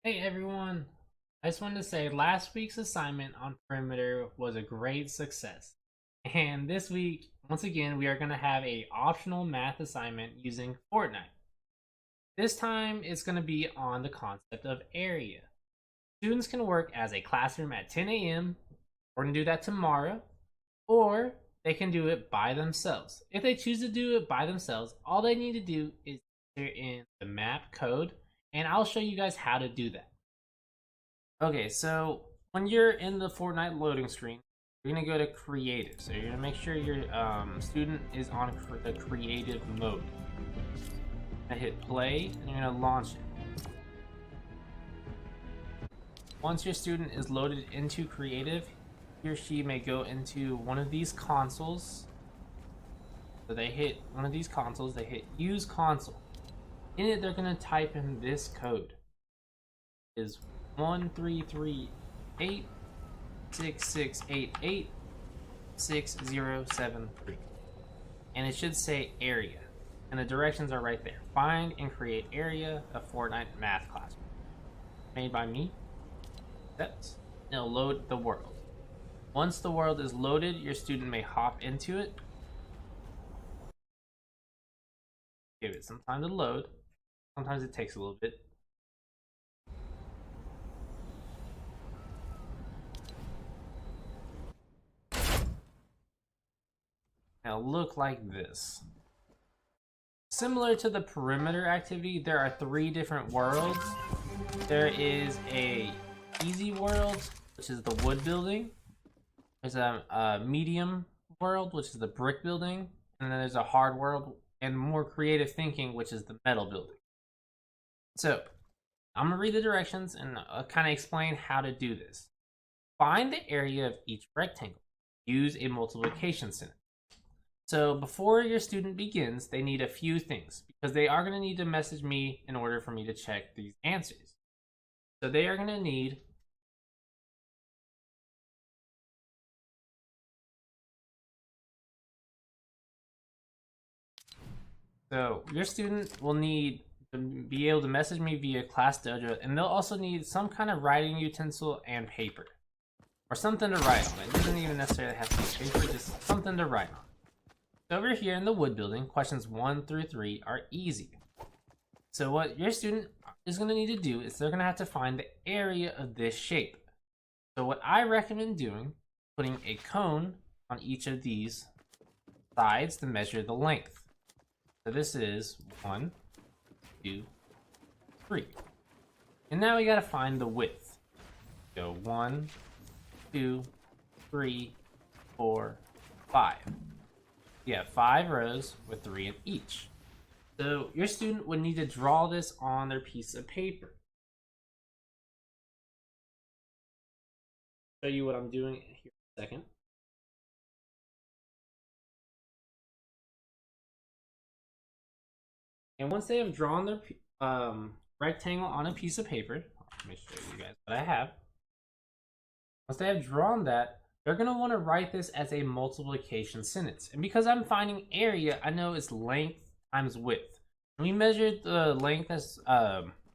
Hey everyone! I just wanted to say last week's assignment on perimeter was a great success. And this week, once again, we are going to have a optional math assignment using Fortnite. This time it's going to be on the concept of area. Students can work as a classroom at 10 a.m. We're going to do that tomorrow, or they can do it by themselves. If they choose to do it by themselves, all they need to do is enter in the map code, and I'll show you guys how to do that. Okay, so when you're in the Fortnite loading screen, you're gonna go to creative. So you're gonna make sure your student is on the creative mode. And hit play, and you're gonna launch it. Once your student is loaded into creative, he or she may go into one of these consoles. So they hit one of these consoles, they hit use console. In it, they're gonna type in this code. It is 1338 6688 6073, and it should say area, and the directions are right there. Find and create area of Fortnite math class, made by me. That's it'll load the world. Once the world is loaded, your student may hop into it. Give it some time to load. Sometimes it takes a little bit. Now look like this. Similar to the perimeter activity, there are 3 different worlds. There is a easy world, which is the wood building. There's a medium world, which is the brick building. And then there's a hard world and more creative thinking, which is the metal building. So I'm gonna read the directions and kind of explain how to do this. Find the area of each rectangle. Use a multiplication sentence. So before your student begins, they need a few things because they are going to need to message me in order for me to check these answers. So they are going to need your student will need to be able to message me via Class Dojo, and they'll also need some kind of writing utensil and paper or something to write on. It doesn't even necessarily have to be paper, just something to write on. Over here in the wood building, questions 1 through 3 are easy. So what your student is going to need to do is they're going to have to find the area of this shape. So what I recommend doing, putting a cone on each of these sides to measure the length. So this is 1, 2, 3. And now we got to find the width. Go 1, 2, 3, 4, 5. You have 5 rows with 3 in each. So your student would need to draw this on their piece of paper. Show you what I'm doing here in a second. And once they have drawn their rectangle on a piece of paper, let me show you guys what I have. Once they have drawn that, they're going to want to write this as a multiplication sentence. And because I'm finding area, I know it's length times width. We measured the length as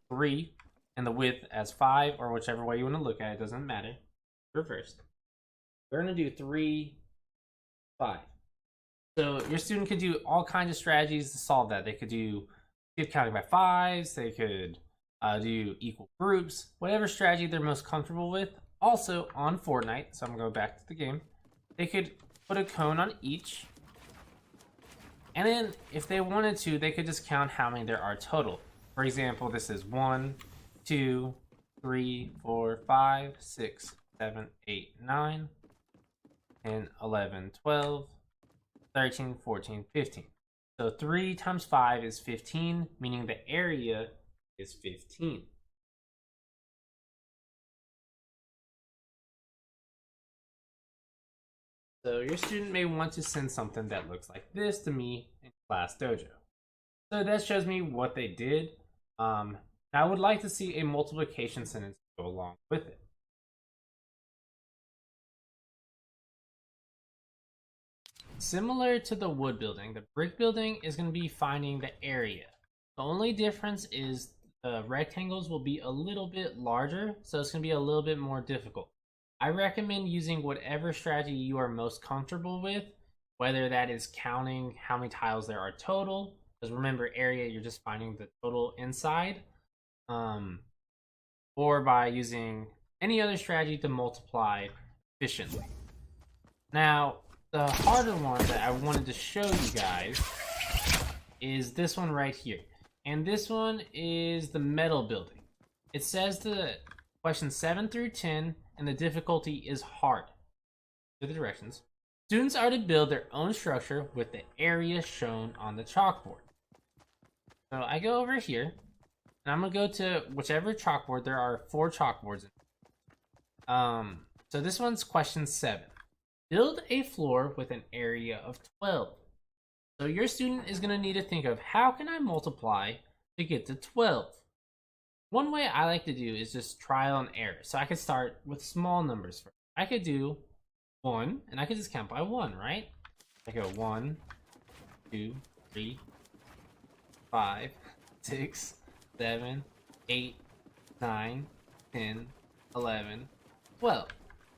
3 and the width as 5, or whichever way you want to look at it, doesn't matter. Reversed. We're going to do 3, 5. So your student could do all kinds of strategies to solve that. They could do skip counting by 5s. They could do equal groups. Whatever strategy they're most comfortable with. Also on Fortnite, so I'm gonna go back to the game, they could put a cone on each, and then if they wanted to, they could just count how many there are total. For example, this is 1, 2, 3, 4, 5, 6, 7, 8, 9, 10, 11, 12, 13, 14, 15. So 3 times 5 is 15, meaning the area is 15. So your student may want to send something that looks like this to me in Class Dojo. So that shows me what they did. I would like to see a multiplication sentence go along with it. Similar to the wood building, the brick building is going to be finding the area. The only difference is rectangles will be a little bit larger, so it's going to be a little bit more difficult. I recommend using whatever strategy you are most comfortable with, whether that is counting how many tiles there are total, because remember, area, you're just finding the total inside, or by using any other strategy to multiply efficiently. Now, the harder one that I wanted to show you guys is this one right here. And this one is the metal building. It says the question 7 through 10, and the difficulty is hard. To the directions. Students are to build their own structure with the area shown on the chalkboard. So I go over here, and I'm gonna go to whichever chalkboard. There are 4 chalkboards. So this one's question 7. Build a floor with an area of 12. So your student is gonna need to think of, how can I multiply to get to 12? One way I like to do is just trial and error. So I could start with small numbers first. I could do 1, and I could just count by 1, right? I go 1, 2, 3, 5, 6, 7, 8, 9, 10, 11, 12.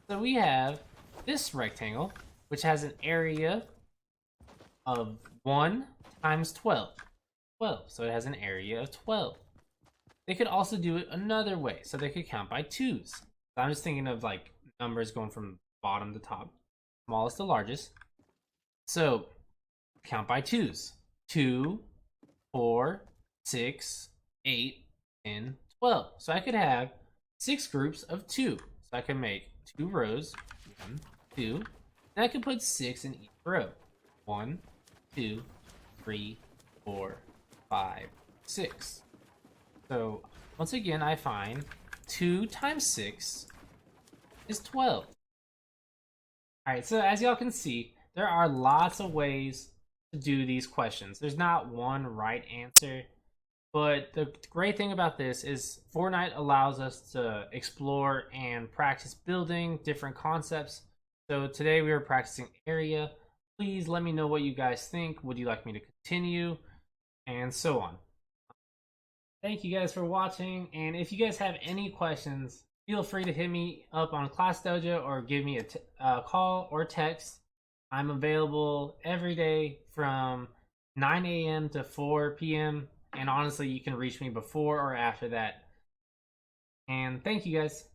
So we have this rectangle, which has an area of 1 times 12. 12. So it has an area of 12. They could also do it another way. So they could count by 2s. So I'm just thinking of like numbers going from bottom to top, smallest to largest. So count by 2s. 2, 4, 6, 8, 10, 12. So I could have 6 groups of 2. So I can make 2 rows. 1, 2. And I could put 6 in each row. 1, 2, 3, 4, 5, 6. So once again, I find 2 times 6 is 12. Alright, so as y'all can see, there are lots of ways to do these questions. There's not one right answer, but the great thing about this is Fortnite allows us to explore and practice building different concepts. So today we were practicing area. Please let me know what you guys think. Would you like me to continue? And so on. Thank you guys for watching, and if you guys have any questions, feel free to hit me up on Class Dojo or give me a call or text. I'm available every day from 9 a.m. to 4 p.m. and honestly, you can reach me before or after that. And thank you guys.